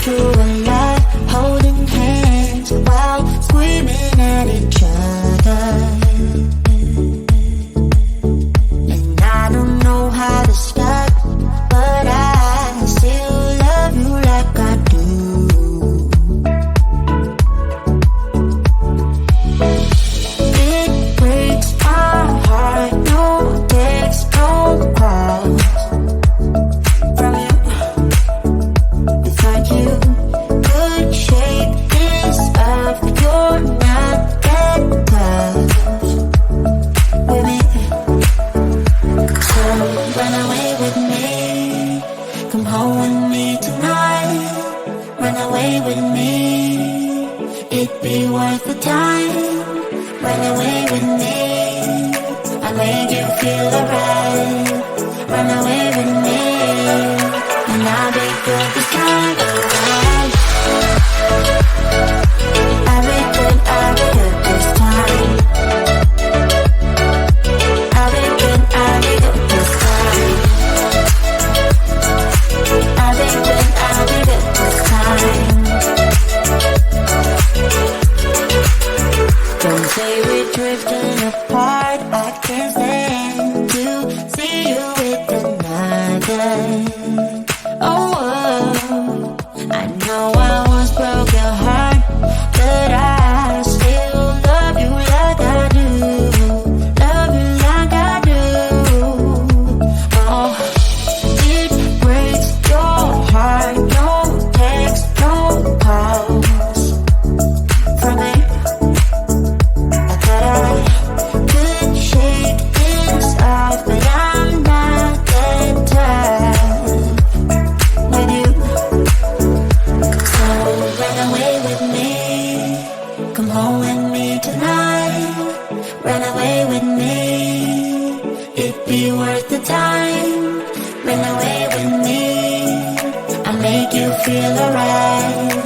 through a lot, holding hands while screaming at each other. And I don't know how to stop, but I still love you like I do. It breaks my heart, no text, no calls from you. Without you, could shake this off, but you're not that close with me. So run away with me, come home with me tonight. Run away with me, it'd be worth the time. Run away with me, I'll make you feel alright. Run away with me, and I'll be good this time around. I'll be good this time. I'll be good this time. I'll be good this time. Don't say we're drifting apart, I can't stand to see you with another. Oh, I know I once broke your heart, but I still love you like I do. Love you like I do. Oh, it breaks your heart, no text, no calls from me. I thought I could shake this off, but I'm not that tough with you. So run away with me, come home with me tonight. Run away with me, it'd be worth the time. Run away with me, I'll make you feel alright.